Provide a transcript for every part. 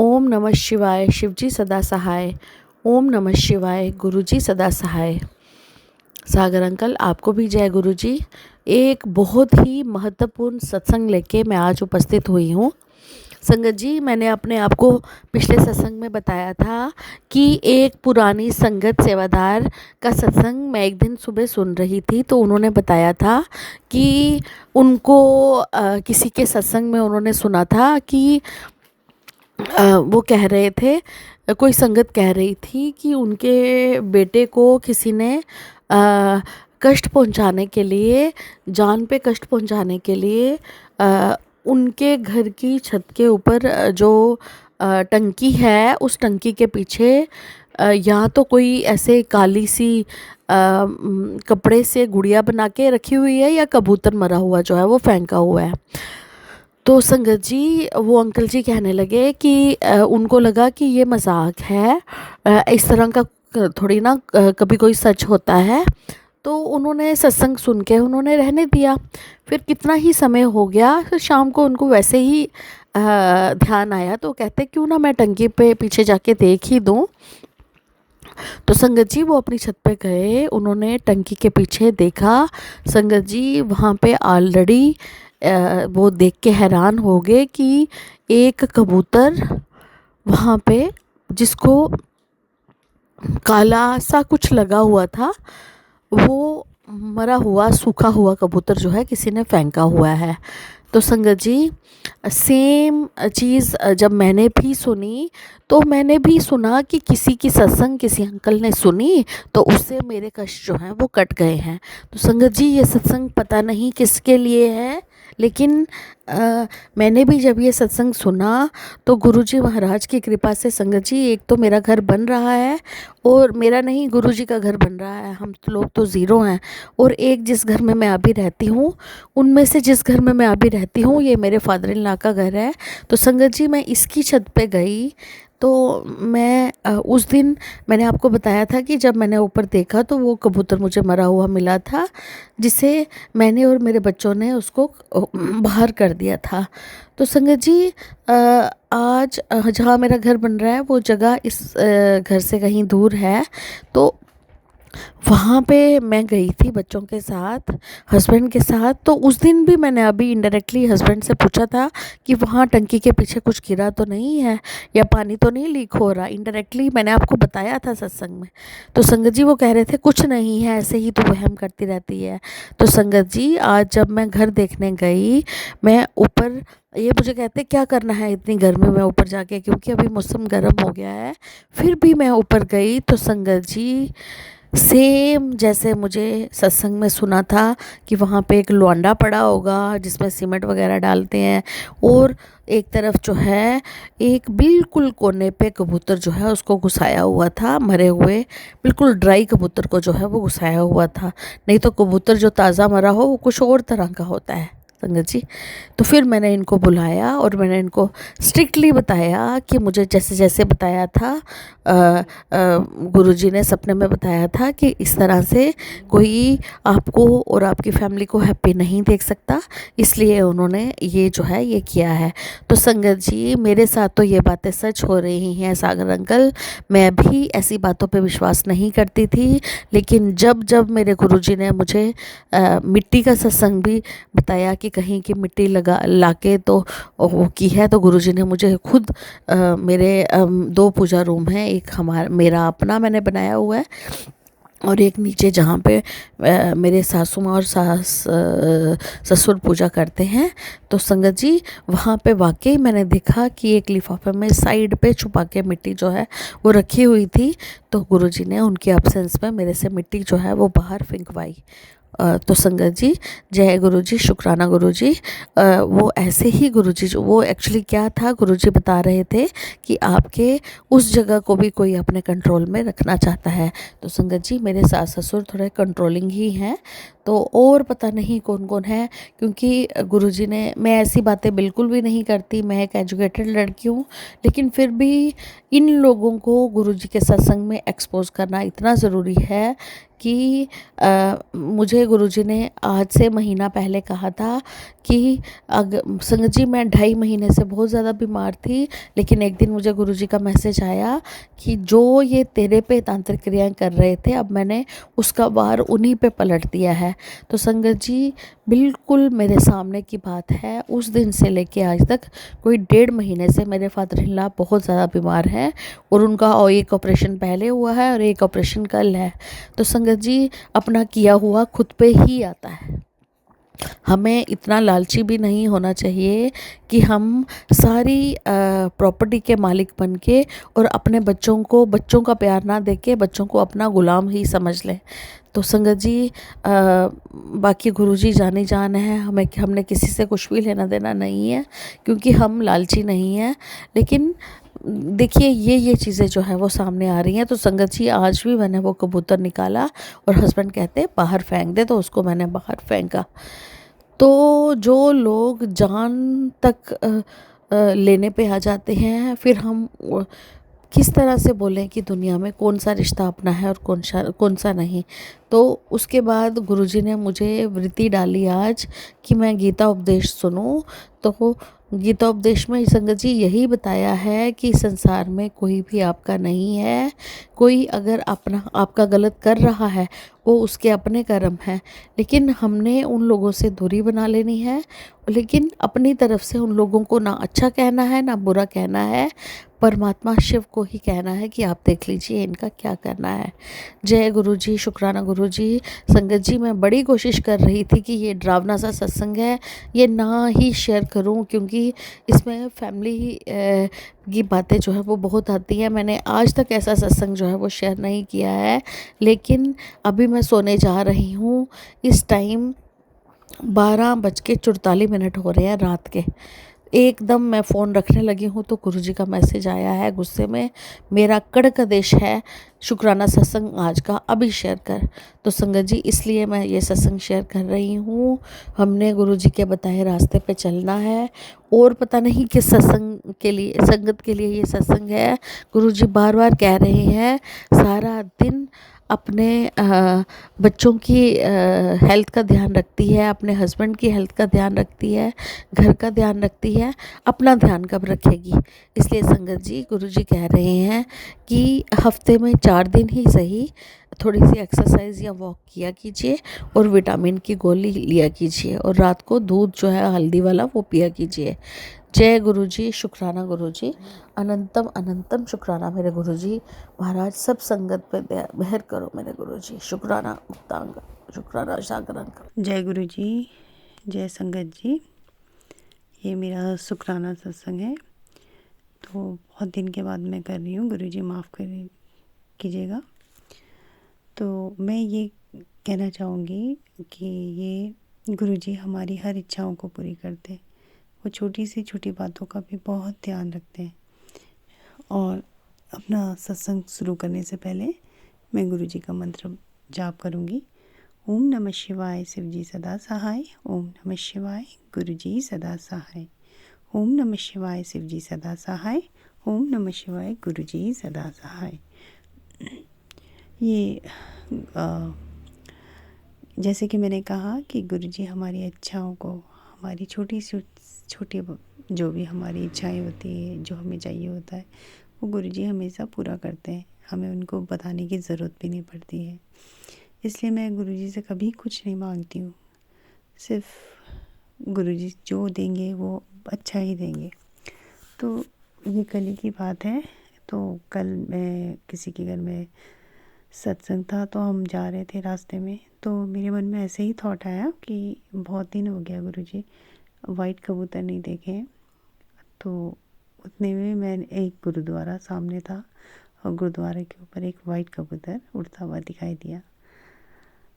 ओम नमः शिवाय। शिवजी सदा सहाय। ओम नमः शिवाय। गुरुजी सदा सहाय। सागर अंकल, आपको भी जय गुरुजी। एक बहुत ही महत्वपूर्ण सत्संग लेके मैं आज उपस्थित हुई हूँ। संगत जी, मैंने अपने आप को पिछले सत्संग में बताया था कि एक पुरानी संगत सेवादार का सत्संग मैं एक दिन सुबह सुन रही थी, तो उन्होंने बताया था कि उनको किसी के सत्संग में उन्होंने सुना था कि वो कह रहे थे, कोई संगत कह रही थी कि उनके बेटे को किसी ने कष्ट पहुंचाने के लिए, जान पे कष्ट पहुंचाने के लिए उनके घर की छत के ऊपर जो टंकी है, उस टंकी के पीछे या तो कोई ऐसे काली सी कपड़े से गुड़िया बना के रखी हुई है, या कबूतर मरा हुआ जो है वो फेंका हुआ है। तो संगत जी, वो अंकल जी कहने लगे कि उनको लगा कि ये मजाक है, इस तरह का थोड़ी ना कभी कोई सच होता है। तो उन्होंने सत्संग सुन के उन्होंने रहने दिया। फिर कितना ही समय हो गया, फिर शाम को उनको वैसे ही ध्यान आया, तो कहते क्यों ना मैं टंकी पे पीछे जाके देख ही दूँ। तो संगत जी वो अपनी छत पे गए, उन्होंने टंकी के पीछे देखा। संगत जी वहाँ पे ऑलरेडी वो देख के हैरान हो गए कि एक कबूतर वहाँ पे, जिसको काला सा कुछ लगा हुआ था, वो मरा हुआ सूखा हुआ कबूतर जो है किसी ने फेंका हुआ है। तो संगत जी, सेम चीज़ जब मैंने भी सुनी, तो मैंने भी सुना कि किसी की सत्संग किसी अंकल ने सुनी, तो उससे मेरे कष्ट जो हैं वो कट गए हैं। तो संगत जी, ये सत्संग पता नहीं किसके लिए है, लेकिन मैंने भी जब ये सत्संग सुना तो गुरुजी महाराज की कृपा से संगत जी, एक तो मेरा घर बन रहा है, और मेरा नहीं, गुरुजी का घर बन रहा है। हम लोग तो ज़ीरो हैं। और एक जिस घर में मैं अभी रहती हूँ, उनमें से जिस घर में मैं अभी रहती हूँ, ये मेरे फादर इन लॉ का घर है। तो संगत जी, मैं इसकी छत पे गई, तो मैं उस दिन मैंने आपको बताया था कि जब मैंने ऊपर देखा तो वो कबूतर मुझे मरा हुआ मिला था, जिसे मैंने और मेरे बच्चों ने उसको बाहर कर दिया था। तो संगत जी, आज जहाँ मेरा घर बन रहा है वो जगह इस घर से कहीं दूर है। तो वहाँ पे मैं गई थी बच्चों के साथ, हस्बैंड के साथ। तो उस दिन भी मैंने अभी इनडायरेक्टली हस्बैंड से पूछा था कि वहाँ टंकी के पीछे कुछ गिरा तो नहीं है, या पानी तो नहीं लीक हो रहा। इनडायरेक्टली मैंने आपको बताया था सत्संग में। तो संगत जी वो कह रहे थे कुछ नहीं है, ऐसे ही तो वहम करती रहती है। तो संगत जी, आज जब मैं घर देखने गई, मैं ऊपर, ये मुझे कहते क्या करना है इतनी गर्मी में ऊपर जाके, क्योंकि अभी मौसम गर्म हो गया है। फिर भी मैं ऊपर गई तो संगत जी, सेम जैसे मुझे सत्संग में सुना था कि वहाँ पे एक लौंडा पड़ा होगा जिसमें सीमेंट वगैरह डालते हैं, और एक तरफ जो है एक बिल्कुल कोने पे कबूतर जो है उसको घुसाया हुआ था, मरे हुए बिल्कुल ड्राई कबूतर को जो है वो घुसाया हुआ था। नहीं तो कबूतर जो ताज़ा मरा हो वो कुछ और तरह का होता है संगत जी। तो फिर मैंने इनको बुलाया और मैंने इनको स्ट्रिक्टली बताया कि मुझे जैसे जैसे बताया था, गुरुजी ने सपने में बताया था कि इस तरह से कोई आपको और आपकी फैमिली को हैप्पी नहीं देख सकता, इसलिए उन्होंने ये जो है ये किया है। तो संगत जी, मेरे साथ तो ये बातें सच हो रही हैं सागर अंकल। मैं भी ऐसी बातों पे विश्वास नहीं करती थी, लेकिन जब जब मेरे गुरुजी ने मुझे मिट्टी का सत्संग भी बताया कि कहीं की मिट्टी लगा लाके तो वो की है, तो गुरुजी ने मुझे खुद मेरे 2 पूजा रूम हैं, एक मेरा अपना मैंने बनाया हुआ है, और एक नीचे जहाँ पे मेरे सासू माँ और ससुर पूजा करते हैं। तो संगत जी, वहाँ पे वाकई मैंने देखा कि एक लिफाफे में साइड पे छुपा के मिट्टी जो है वो रखी हुई थी। तो गुरुजी ने उनकी एब्सेंस में मेरे से मिट्टी जो है वो बाहर फेंकवाई। तो संगत जी, जय गुरुजी, शुक्राना गुरुजी। वो ऐसे ही गुरुजी, जो वो एक्चुअली क्या था, गुरुजी बता रहे थे कि आपके उस जगह को भी कोई अपने कंट्रोल में रखना चाहता है। तो संगत जी, मेरे सास ससुर थोड़े कंट्रोलिंग ही हैं, तो और पता नहीं कौन कौन है, क्योंकि गुरुजी ने, मैं ऐसी बातें बिल्कुल भी नहीं करती, मैं एक एजुकेटेड लड़की हूँ, लेकिन फिर भी इन लोगों को गुरुजी के सत्संग में एक्सपोज करना इतना ज़रूरी है कि मुझे गुरुजी ने आज से महीना पहले कहा था कि संगत जी मैं 2.5 महीने से बहुत ज़्यादा बीमार थी, लेकिन एक दिन मुझे गुरुजी का मैसेज आया कि जो ये तेरे पे तांत्रिक क्रियाएं कर रहे थे, अब मैंने उसका वार उन्हीं पे पलट दिया है। तो संगत जी बिल्कुल मेरे सामने की बात है, उस दिन से लेके आज तक कोई 1.5 महीने से मेरे फादर इन लॉ बहुत ज़्यादा बीमार हैं और उनका और एक ऑपरेशन पहले हुआ है और एक ऑपरेशन कल है। तो संगत जी अपना किया हुआ खुद पे ही आता है। हमें इतना लालची भी नहीं होना चाहिए कि हम सारी प्रॉपर्टी के मालिक बन के और अपने बच्चों का प्यार ना दे के बच्चों को अपना गुलाम ही समझ लें। तो संगत जी बाकी गुरुजी जानी जान है, हमने किसी से कुछ भी लेना देना नहीं है, क्योंकि हम लालची नहीं हैं। लेकिन देखिए ये चीज़ें जो है वो सामने आ रही हैं। तो संगत जी आज भी मैंने वो कबूतर निकाला और हस्बैंड कहते बाहर फेंक दे, तो उसको मैंने बाहर फेंका। तो जो लोग जान तक लेने पे आ जाते हैं, फिर हम किस तरह से बोलें कि दुनिया में कौन सा रिश्ता अपना है और कौन सा नहीं। तो उसके बाद गुरुजी ने मुझे वृत्ति डाली आज कि मैं गीता उपदेश सुनूं। तो गीता उपदेश में संगत जी यही बताया है कि संसार में कोई भी आपका नहीं है। कोई अगर आपका गलत कर रहा है वो उसके अपने कर्म हैं, लेकिन हमने उन लोगों से दूरी बना लेनी है। लेकिन अपनी तरफ से उन लोगों को ना अच्छा कहना है ना बुरा कहना है, परमात्मा शिव को ही कहना है कि आप देख लीजिए इनका क्या करना है। जय गुरु जी, शुक्राना गुरु जी। संगत जी मैं बड़ी कोशिश कर रही थी कि ये डरावना सा सत्संग है ये ना ही शेयर करूं, क्योंकि इसमें फैमिली की बातें जो है वो बहुत आती हैं। मैंने आज तक ऐसा सत्संग जो है वो शेयर नहीं किया है, लेकिन अभी मैं सोने जा रही हूँ। इस टाइम 12:44 हो रहे हैं रात के। एकदम मैं फ़ोन रखने लगी हूँ तो गुरुजी का मैसेज आया है गुस्से में, मेरा कड़क आदेश है शुक्राना सत्संग आज का अभी शेयर कर। तो संगत जी इसलिए मैं ये सत्संग शेयर कर रही हूँ। हमने गुरुजी के बताए रास्ते पे चलना है, और पता नहीं किस सत्संग के लिए संगत के लिए ये सत्संग है। गुरुजी बार बार कह रहे हैं सारा दिन अपने बच्चों की हेल्थ का ध्यान रखती है, अपने हस्बैंड की हेल्थ का ध्यान रखती है, घर का ध्यान रखती है, अपना ध्यान कब रखेगी। इसलिए संगत जी गुरुजी कह रहे हैं कि हफ्ते में 4 दिन ही सही थोड़ी सी एक्सरसाइज या वॉक किया कीजिए और विटामिन की गोली लिया कीजिए, और रात को दूध जो है हल्दी वाला वो पिया कीजिए। जय गुरुजी, शुक्राना गुरुजी, अनंतम अनंतम शुक्राना मेरे गुरुजी महाराज। सब संगत पे मेहर करो मेरे गुरुजी। शुक्राना मुक्तांग, शुक्राना जागरंग। जय गुरु जी, जय संगत जी। ये मेरा शुक्राना सत्संग है, तो बहुत दिन के बाद मैं कर रही हूँ। गुरु जी माफ़ कीजिएगा। तो मैं ये कहना चाहूँगी कि ये गुरु जी हमारी हर इच्छाओं को पूरी करते हैं। वो छोटी सी छोटी बातों का भी बहुत ध्यान रखते हैं। और अपना सत्संग शुरू करने से पहले मैं गुरु जी का मंत्र जाप करूँगी। ओम नमः शिवाय, शिव जी सदा सहाय। ओम नमः शिवाय, गुरु जी सदा सहाय। ओम नमः शिवाय, शिव जी सदा सहाय। ओम नमः शिवाय, गुरु जी सदा सहाय। ये जैसे कि मैंने कहा कि गुरु जी हमारी इच्छाओं को, हमारी छोटी जो भी हमारी इच्छाएं होती है, जो हमें चाहिए होता है, वो गुरु जी हमेशा पूरा करते हैं। हमें उनको बताने की ज़रूरत भी नहीं पड़ती है। इसलिए मैं गुरु जी से कभी कुछ नहीं मांगती हूँ। सिर्फ गुरु जी जो देंगे वो अच्छा ही देंगे। तो ये कल ही की बात है। तो कल मैं किसी के घर में सत्संग था, तो हम जा रहे थे रास्ते में, तो मेरे मन में ऐसे ही थॉट आया कि बहुत दिन हो गया गुरु जी वाइट कबूतर नहीं देखे हैं। तो उतने में मैं एक गुरुद्वारा सामने था और गुरुद्वारे के ऊपर एक वाइट कबूतर उड़ता हुआ दिखाई दिया।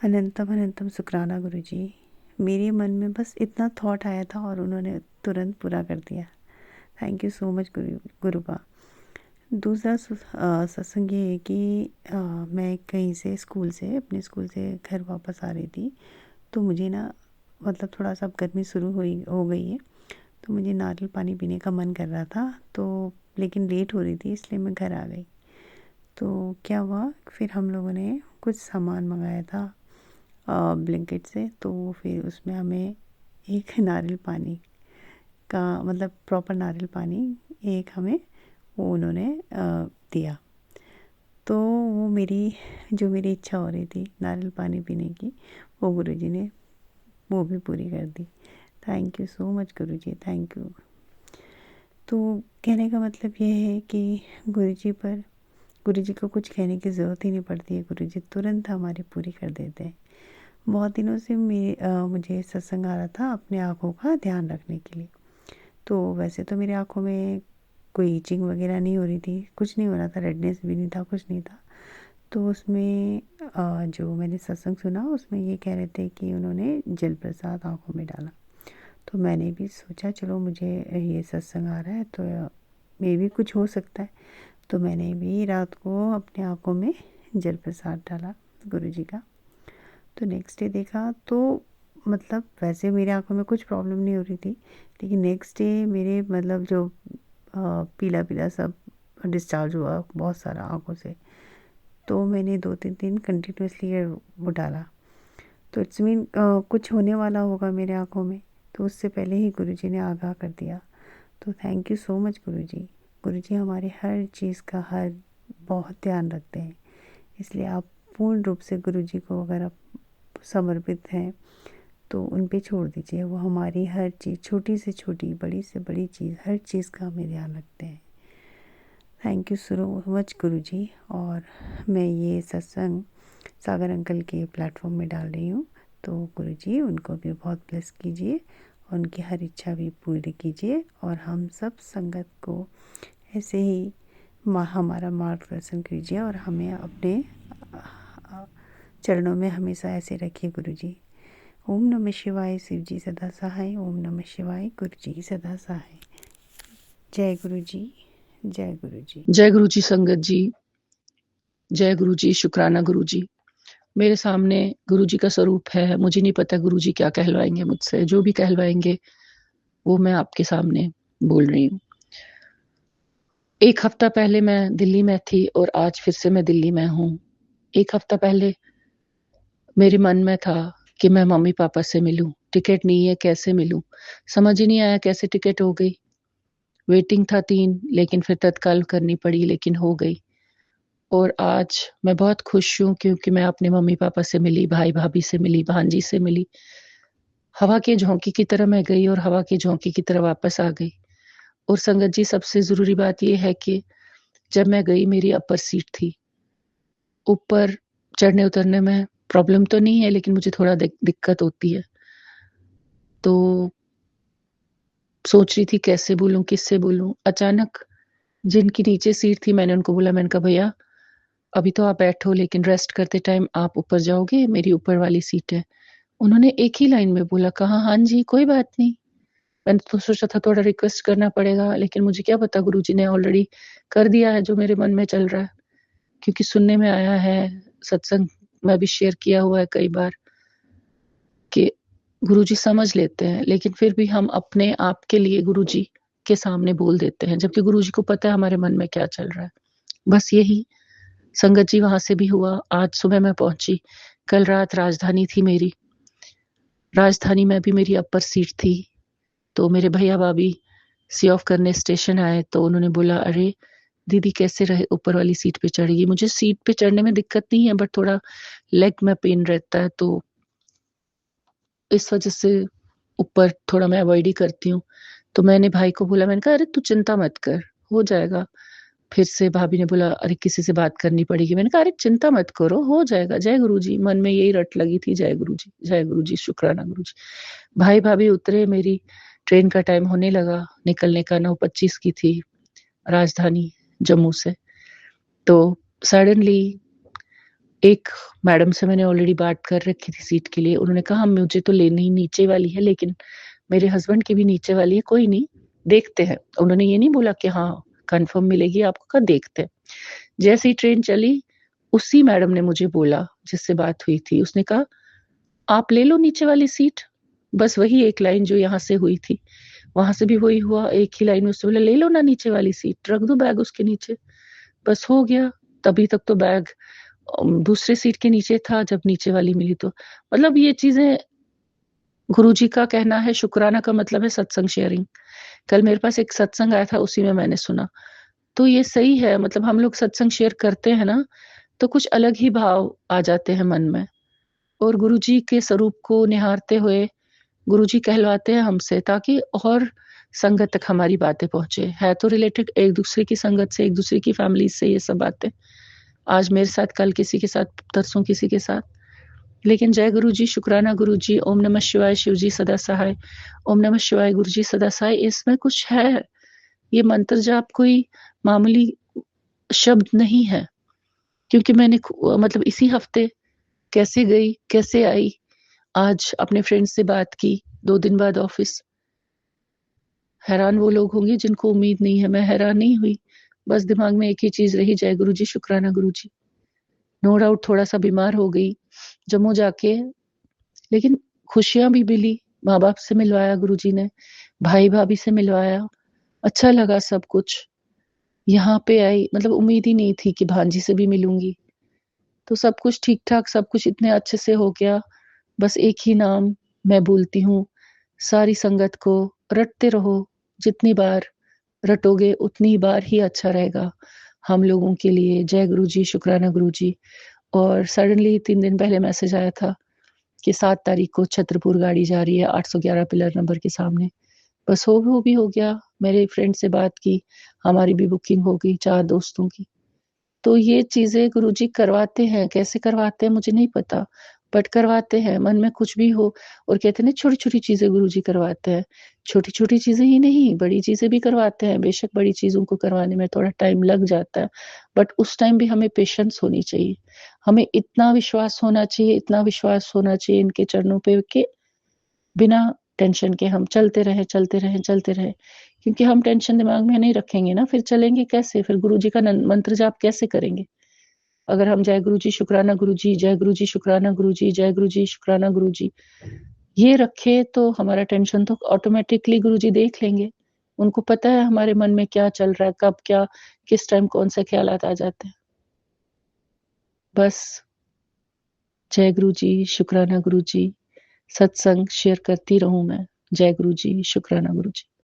अनंतम अनंतम शुक्राना गुरु जी। मेरे मन में बस इतना थॉट आया था और उन्होंने तुरंत पूरा कर दिया। थैंक यू सो मच गुरुबा। दूसरा सत्संग ये है कि मैं कहीं से अपने स्कूल से घर वापस आ रही थी, तो मुझे ना मतलब थोड़ा सा गर्मी शुरू हो गई है, तो मुझे नारियल पानी पीने का मन कर रहा था। तो लेकिन लेट हो रही थी, इसलिए मैं घर आ गई। तो क्या हुआ, फिर हम लोगों ने कुछ सामान मंगाया था ब्लिंकिट से, तो फिर उसमें हमें एक नारियल पानी का मतलब प्रॉपर नारियल पानी एक हमें वो उन्होंने दिया। तो वो मेरी इच्छा हो रही थी नारियल पानी पीने की, वो गुरुजी ने वो भी पूरी कर दी। Thank you so much guruji, thank you. तो कहने का मतलब ये है कि गुरुजी को कुछ कहने की ज़रूरत ही नहीं पड़ती है, गुरुजी तुरंत हमारी पूरी कर देते हैं। बहुत दिनों से मुझे सत्संग आ रहा था अपने आँखों का ध्यान रखने के लिए। तो वैसे तो मेरी आँखों में कोई ईचिंग वगैरह नहीं हो रही थी, कुछ नहीं हो रहा था, रेडनेस भी नहीं था, कुछ नहीं था। तो उसमें जो मैंने सत्संग सुना उसमें ये कह रहे थे कि उन्होंने जल प्रसाद आँखों में डाला। तो मैंने भी सोचा चलो मुझे ये सत्संग आ रहा है तो मे भी कुछ हो सकता है। तो मैंने भी रात को अपने आँखों में जल प्रसाद डाला गुरुजी का। तो नेक्स्ट डे देखा तो मतलब वैसे मेरी आँखों में कुछ प्रॉब्लम नहीं हो रही थी, लेकिन नेक्स्ट डे मेरे मतलब जो पीला पीला सब डिस्चार्ज हुआ बहुत सारा आँखों से। तो मैंने 2-3 दिन कंटिन्यूसली वो डाला। तो इट्स मीन कुछ होने वाला होगा मेरे आँखों में, तो उससे पहले ही गुरुजी ने आगाह कर दिया। तो थैंक यू सो मच गुरुजी। गुरुजी हमारे हर चीज़ का बहुत ध्यान रखते हैं, इसलिए आप पूर्ण रूप से गुरुजी को अगर आप समर्पित हैं तो उन पे छोड़ दीजिए। वो हमारी हर चीज़, छोटी से छोटी, बड़ी से बड़ी चीज़, हर चीज़ का हमें ध्यान रखते हैं। थैंक यू सो मच गुरुजी। और मैं ये सत्संग सागर अंकल के प्लेटफॉर्म में डाल रही हूँ, तो गुरुजी उनको भी बहुत ब्लेस कीजिए, उनकी हर इच्छा भी पूरी कीजिए और हम सब संगत को ऐसे ही हमारा मार्गदर्शन कीजिए और हमें अपने चरणों में हमेशा ऐसे रखिए गुरुजी। ओम नमः शिवाय, शिव जी सदा सहाय। ओम नमः शिवाय, गुरु जी सदा सहाय। जय गुरु जी, जय गुरु जी। जय गुरु जी संगत जी, जय गुरु जी, शुक्राना गुरु जी। मेरे सामने गुरु जी का स्वरूप है। मुझे नहीं पता गुरु जी क्या कहलवाएंगे मुझसे, जो भी कहलवाएंगे वो मैं आपके सामने बोल रही हूँ। एक हफ्ता पहले मैं दिल्ली में थी और आज फिर से मैं दिल्ली में हूँ। एक हफ्ता पहले मेरे मन में था कि मैं मम्मी पापा से मिलूं, टिकट नहीं है, कैसे मिलूं, समझ ही नहीं आया कैसे टिकट हो गई। वेटिंग था 3, लेकिन फिर तत्काल करनी पड़ी, लेकिन हो गई। और आज मैं बहुत खुश हूँ क्योंकि मैं अपने मम्मी पापा से मिली, भाई भाभी से मिली, भांजी से मिली। हवा के झोंके की तरह मैं गई और हवा के झोंके की तरह वापस आ गई। और संगत जी, सबसे जरूरी बात यह है कि जब मैं गई मेरी अपर सीट थी। ऊपर चढ़ने उतरने में प्रॉब्लम तो नहीं है, लेकिन मुझे थोड़ा दिक्कत होती है। तो सोच रही थी कैसे बोलूं, किससे बोलूं। अचानक जिनकी नीचे सीट थी मैंने उनको बोला, मैंने कहा भैया अभी तो आप बैठो, लेकिन रेस्ट करते टाइम आप ऊपर जाओगे, मेरी ऊपर वाली सीट है। उन्होंने एक ही लाइन में बोला, कहा हाँ जी कोई बात नहीं। मैंने तो सोचा था थोड़ा रिक्वेस्ट करना पड़ेगा, लेकिन मुझे क्या पता गुरुजी ने ऑलरेडी कर दिया है जो मेरे मन में चल रहा है, क्योंकि सुनने में आया है, सत्संग में भी शेयर किया हुआ है कई बार कि गुरुजी समझ लेते हैं, लेकिन फिर भी हम अपने आप के लिए गुरुजी के सामने बोल देते हैं, जबकि गुरुजी को पता है हमारे मन में क्या चल रहा है। बस यही संगत जी, वहां से भी हुआ। आज सुबह मैं पहुंची, कल रात राजधानी थी मेरी। राजधानी में भी मेरी अपर सीट थी। तो मेरे भैया भाभी सी ऑफ करने स्टेशन आए तो उन्होंने बोला, अरे दीदी कैसे रहे, ऊपर वाली सीट पे चढ़ेगी। मुझे सीट पे चढ़ने में दिक्कत नहीं है, बट थोड़ा लेग में पेन रहता है, तो इस वजह से ऊपर थोड़ा मैं अवॉइड ही करती हूँ। तो मैंने भाई को बोला, मैंने कहा अरे तू चिंता मत कर, हो जाएगा। फिर से भाभी ने बोला, अरे किसी से बात करनी पड़ेगी। मैंने कहा अरे चिंता मत करो, हो जाएगा। जय गुरुजी, मन में यही रट लगी थी, जय गुरुजी, जय गुरुजी, शुक्राना गुरुजी। भाई भाभी उतरे, मेरी ट्रेन का टाइम होने लगा, निकलने का 9:25 की थी राजधानी जम्मू से। तो सडनली एक मैडम से मैंने ऑलरेडी बात कर रखी थी सीट के लिए। उन्होंने कहा मुझे तो लेनी नीचे वाली है, लेकिन मेरे हस्बैंड की भी नीचे वाली है, कोई नहीं देखते हैं। उन्होंने ये नहीं बोला कि हाँ कंफर्म मिलेगी आपको, कहा देखते हैं। जैसे ही ट्रेन चली, उसी मैडम ने मुझे बोला जिससे बात हुई थी, उसने कहा आप ले लो नीचे वाली सीट। बस वही एक लाइन जो यहाँ से हुई थी, वहां से भी वही हुआ, एक ही लाइन में उससे बोला ले लो ना नीचे वाली सीट, रख दो बैग उसके नीचे, बस हो गया। तभी तक तो बैग दूसरे सीट के नीचे था जब नीचे वाली मिली तो मतलब ये चीज़ें गुरुजी का कहना है शुक्राना का मतलब है सत्संग शेयरिंग। कल मेरे पास एक सत्संग आया था उसी में मैंने सुना। तो ये सही है मतलब हम लोग सत्संग शेयर करते हैं ना, तो कुछ अलग ही भाव आ जाते हैं मन में और गुरुजी के स्वरूप को निहारते हुए गुरुजी कहलवाते हैं हमसे ताकि और संगत तक हमारी बातें पहुँचे। है तो रिलेटेड एक-दूसरे की संगत से, एक-दूसरे की फैमिली से ये सब बातें। आज मेरे साथ, कल किसी के साथ, परसों किसी के साथ। लेकिन जय गुरुजी, शुक्राना गुरुजी, ओम नमः शिवाय, शिवजी सदा सहाय, ओम नमः शिवाय, गुरुजी सदा सहाय, इसमें कुछ है। ये मंत्र जाप कोई मामूली शब्द नहीं है, क्योंकि मैंने मतलब इसी हफ्ते कैसे गई, कैसे आई, आज अपने फ्रेंड से बात की, 2 दिन बाद ऑफ़िस। हैरान वो लोग होंगे जिनको उम्मीद नहीं है, मैं हैरान नहीं हुई। बस दिमाग में एक ही चीज़ रही, जय गुरुजी, शुक्राना गुरुजी। नो डाउट थोड़ा-सा बीमार हो गई, जम्मू जाके लेकिन खुशियाँ भी मिली, माँ-बाप से मिलवाया गुरुजी ने, भाई-भाभी से मिलवाया, अच्छा लगा सब कुछ। यहाँ पे आई मतलब उम्मीद ही नहीं थी कि भांजी से भी मिलूँगी। तो सब कुछ ठीक-ठाक, सब कुछ इतने अच्छे से हो गया। बस एक ही नाम मैं बोलती हूँ, सारी संगत को रटते रहो, जितनी बार रटोगे उतनी ही बार ही अच्छा रहेगा हम लोगों के लिए। जय गुरुजी, शुक्राना गुरुजी। और सडनली 3 दिन पहले मैसेज आया था कि 7 तारीख को छतरपुर गाड़ी जा रही है 811 पिलर नंबर के सामने। बस वो भी हो गया। मेरे फ्रेंड से बात की, हमारी भी बुकिंग हो गई 4 दोस्तों की। तो ये चीज़ें गुरुजी करवाते हैं, कैसे करवाते हैं मुझे नहीं पता, बट करवाते हैं। मन में कुछ भी हो और कहते हैं ना छोटी-छोटी चीज़ें गुरुजी करवाते हैं। छोटी-छोटी चीज़ें ही नहीं, बड़ी चीज़ें भी करवाते हैं। बेशक बड़ी चीज़ों को करवाने में थोड़ा टाइम लग जाता है, बट उस टाइम भी हमें पेशेंस होनी चाहिए। हमें इतना विश्वास होना चाहिए, इतना विश्वास होना चाहिए इनके चरणों पे कि बिना टेंशन के हम चलते रहें, चलते रहें, चलते रहें। क्योंकि हम टेंशन दिमाग में नहीं रखेंगे ना, फिर चलेंगे कैसे? फिर गुरुजी का न मंत्र जाप कैसे करेंगे? अगर हम जय गुरुजी, शुक्राना गुरुजी, जय गुरुजी, शुक्राना गुरुजी, जय गुरुजी, शुक्राना गुरुजी, ये रखें तो हमारा टेंशन तो ऑटोमैटिकली गुरुजी देख लेंगे। उनको पता है हमारे मन में क्या चल रहा है, कब क्या, किस टाइम कौन-से ख़्यालात आ जाते हैं। बस जय गुरुजी, शुक्राना गुरुजी, सत्संग शेयर करती रहूँ मैं। जय गुरुजी, शुक्राना गुरुजी।